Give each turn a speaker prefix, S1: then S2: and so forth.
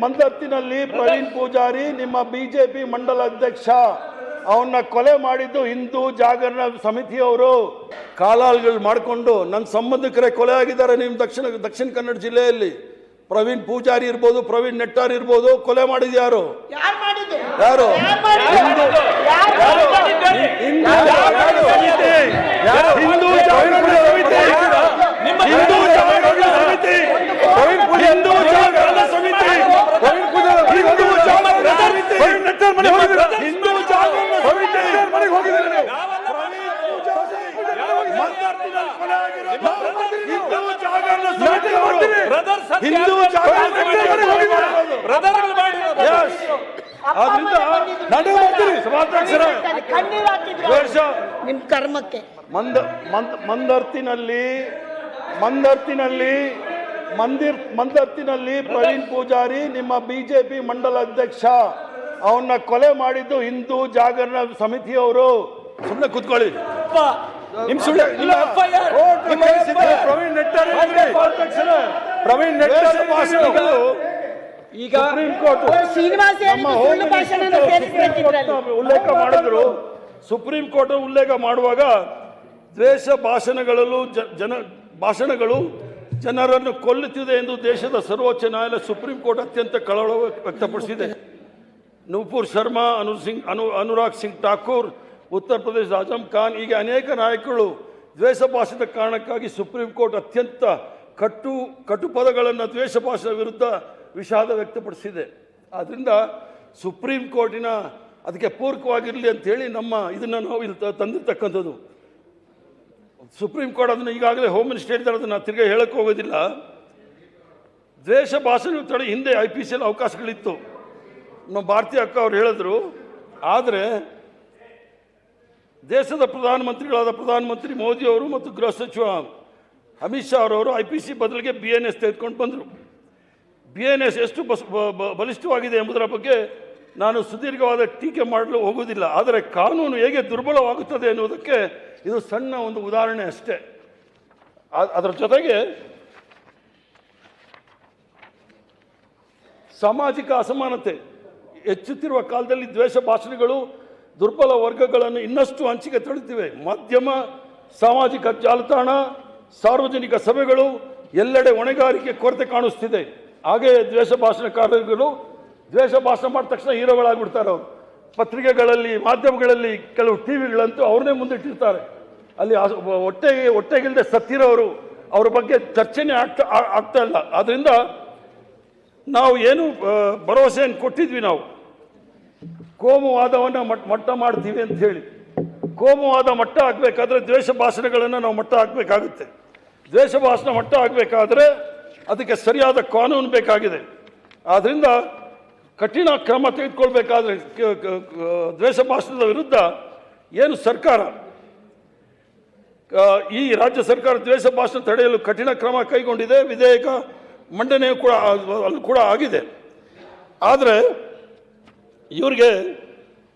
S1: ಮಂದತ್ತಿನಲ್ಲಿ ಪ್ರವೀಣ್ ಪೂಜಾರಿ ನಿಮ್ಮ ಬಿಜೆಪಿ ಮಂಡಲ ಅಧ್ಯಕ್ಷ ಅವನ್ನ ಕೊಲೆ ಮಾಡಿದ್ದು ಹಿಂದೂ ಜಾಗರಣ ಸಮಿತಿಯವರು ಕಾಲಾಳುಗಳು ಮಾಡಿಕೊಂಡು ನನ್ನ ಸಂಬಂಧಿಕರೇ ಕೊಲೆ ಆಗಿದ್ದಾರೆ. ನಿಮ್ಮ ದಕ್ಷಿಣ ಕನ್ನಡ ಜಿಲ್ಲೆಯಲ್ಲಿ ಪ್ರವೀಣ್ ಪೂಜಾರಿ ಇರ್ಬೋದು, ಪ್ರವೀಣ್ ನೆಟ್ಟಾರ್ ಇರ್ಬೋದು, ಕೊಲೆ ಮಾಡಿದ್ದು ಯಾರು? ಯಾರು? ಹಿಂದೂ ಜಾಗರಣ ಸಮಿತಿ, ಹಿಂದೂ ಜಾಗರಣ ಸಮಿತಿ, ಹಿಂದೂ ಜಾಗರಣ ಸಮಿತಿ, ಹಿಂದೂ ಜಾಗರಣ ಸಮಿತಿ, ಹಿಂದೂ ಜಾಗರಣ ಸಮಿತಿ ಹಿಂದೂ ಜಾಗರಣ
S2: ನಿಮ್ ಕರ್ಮಕ್ಕೆ
S1: ಮಂದತ್ತಿನಲ್ಲಿ ಪ್ರವೀಣ್ ಪೂಜಾರಿ ನಿಮ್ಮ ಬಿಜೆಪಿ ಮಂಡಲ ಅಧ್ಯಕ್ಷ ಅವನ್ನ ಕೊಲೆ ಮಾಡಿದ್ದು ಹಿಂದೂ ಜಾಗರಣ ಸಮಿತಿಯವರು. ಸುಮ್ಮನೆ ಕೂತ್ಕೊಳ್ಳಿ. ಪ್ರವೀಣ್ ನೆಟ್ಟಾರ್ ಈಗ ಉಲ್ಲೇಖ ಮಾಡಿದ್ರು. ಸುಪ್ರೀಂ ಕೋರ್ಟ್ ಉಲ್ಲೇಖ ಮಾಡುವಾಗ ದ್ವೇಷ ಭಾಷಣಗಳು ಜನರನ್ನು ಕೊಲ್ಲುತ್ತಿದೆ ಎಂದು ದೇಶದ ಸರ್ವೋಚ್ಚ ನ್ಯಾಯಾಲಯ ಸುಪ್ರೀಂ ಕೋರ್ಟ್ ಅತ್ಯಂತ ಕಳವಳ ವ್ಯಕ್ತಪಡಿಸಿದೆ. ನೂಪುರ್ ಶರ್ಮಾ, ಅನುರಾಗ್ ಸಿಂಗ್ ಠಾಕೂರ್, ಉತ್ತರ ಪ್ರದೇಶದ ಆಜಂ ಖಾನ್ ಹೀಗೆ ಅನೇಕ ನಾಯಕರು ದ್ವೇಷ ಭಾಷಣದ ಕಾರಣಕ್ಕಾಗಿ ಸುಪ್ರೀಂ ಕೋರ್ಟ್ ಅತ್ಯಂತ ಕಟು ಪದಗಳನ್ನು ದ್ವೇಷ ಭಾಷೆಯ ವಿರುದ್ಧ ವಿಷಾದ ವ್ಯಕ್ತಪಡಿಸಿದೆ. ಆದ್ದರಿಂದ ಸುಪ್ರೀಂ ಕೋರ್ಟಿನ ಅದಕ್ಕೆ ಪೂರಕವಾಗಿರಲಿ ಅಂತೇಳಿ ಇದನ್ನು ನಾವು ಇಲ್ಲಿ ತಂದಿರ್ತಕ್ಕಂಥದ್ದು. ಸುಪ್ರೀಂ ಕೋರ್ಟ್ ಅದನ್ನು ಈಗಾಗಲೇ ಹೋಮ್ ಮಿನಿಸ್ಟರ್ ಹೇಳಿದ್ದಾರೆ, ಅದನ್ನು ತಿರ್ಗಿ ಹೇಳಕ್ಕೆ ಹೋಗೋದಿಲ್ಲ. ದ್ವೇಷ ಭಾಷಣ ತಡೆ ಹಿಂದೆ IPCಯಲ್ಲಿ ಅವಕಾಶಗಳಿತ್ತು, ನಮ್ಮ ಭಾರತೀಯ ಅಕ್ಕ ಅವ್ರು ಹೇಳಿದ್ರು. ಆದರೆ ದೇಶದ ಪ್ರಧಾನಮಂತ್ರಿ ಮೋದಿ ಅವರು ಮತ್ತು ಗೃಹ ಸಚಿವ ಅಮಿತ್ ಶಾ ಅವರವರು IPC ಬದಲಿಗೆ BNS ತೆಗೆದುಕೊಂಡು ಬಂದರು. BNS ಎಷ್ಟು ಬಲಿಷ್ಠವಾಗಿದೆ ಎಂಬುದರ ಬಗ್ಗೆ ನಾನು ಸುದೀರ್ಘವಾದ ಟೀಕೆ ಮಾಡಲು ಹೋಗುವುದಿಲ್ಲ. ಆದರೆ ಕಾನೂನು ಹೇಗೆ ದುರ್ಬಲವಾಗುತ್ತದೆ ಎನ್ನುವುದಕ್ಕೆ ಇದು ಸಣ್ಣ ಒಂದು ಉದಾಹರಣೆ ಅಷ್ಟೇ. ಅದರ ಜೊತೆಗೆ ಸಾಮಾಜಿಕ ಅಸಮಾನತೆ ಹೆಚ್ಚುತ್ತಿರುವ ಕಾಲದಲ್ಲಿ ದ್ವೇಷ ಭಾಷಣಗಳು ದುರ್ಬಲ ವರ್ಗಗಳನ್ನು ಇನ್ನಷ್ಟು ಹಂಚಿಕೆ ತಳುತ್ತಿವೆ. ಮಾಧ್ಯಮ, ಸಾಮಾಜಿಕ ಜಾಲತಾಣ, ಸಾರ್ವಜನಿಕ ಸಭೆಗಳು ಎಲ್ಲೆಡೆ ಹೊಣೆಗಾರಿಕೆ ಕೊರತೆ ಕಾಣಿಸ್ತಿದೆ. ಹಾಗೆಯೇ ದ್ವೇಷ ಭಾಷಣಕಾರರು ದ್ವೇಷ ಭಾಷಣ ಮಾಡಿದ ತಕ್ಷಣ ಹೀರೋಗಳಾಗ್ಬಿಡ್ತಾರೆ. ಅವರು ಪತ್ರಿಕೆಗಳಲ್ಲಿ, ಮಾಧ್ಯಮಗಳಲ್ಲಿ, ಕೆಲವು ಟಿವಿಗಳಂತೂ ಅವ್ರನ್ನೇ ಮುಂದಿಟ್ಟಿರ್ತಾರೆ. ಅಲ್ಲಿ ಹೊಟ್ಟೆಗಿಲ್ಲದೆ ಸತ್ತಿರೋರು, ಅವ್ರ ಬಗ್ಗೆ ಚರ್ಚೆನೇ ಆಗ್ತಾ ಇಲ್ಲ. ಆದ್ದರಿಂದ ನಾವು ಏನು ಭರವಸೆಯನ್ನು ಕೊಟ್ಟಿದ್ವಿ, ನಾವು ಕೋಮುವಾದವನ್ನು ಮಟ್ಟ ಮಾಡ್ತೀವಿ ಅಂತ ಹೇಳಿ. ಕೋಮುವಾದ ಮಟ್ಟ ಆಗಬೇಕಾದ್ರೆ ದ್ವೇಷ ಭಾಷಣಗಳನ್ನು ನಾವು ಮಟ್ಟ ಹಾಕಬೇಕಾಗುತ್ತೆ. ದ್ವೇಷ ಭಾಷಣ ಮಟ್ಟ ಆಗಬೇಕಾದ್ರೆ ಅದಕ್ಕೆ ಸರಿಯಾದ ಕಾನೂನು ಬೇಕಾಗಿದೆ. ಆದ್ದರಿಂದ ಕಠಿಣ ಕ್ರಮ ತೆಗೆದುಕೊಳ್ಬೇಕಾದ್ರೆ ದ್ವೇಷ ಭಾಷಣದ ವಿರುದ್ಧ ಏನು ಸರ್ಕಾರ, ಈ ರಾಜ್ಯ ಸರ್ಕಾರ ದ್ವೇಷ ಭಾಷಣ ತಡೆಯಲು ಕಠಿಣ ಕ್ರಮ ಕೈಗೊಂಡಿದೆ. ವಿಧೇಯಕ ಮಂಡನೆಯೂ ಕೂಡ ಆಗಿದೆ. ಆದರೆ ಇವರಿಗೆ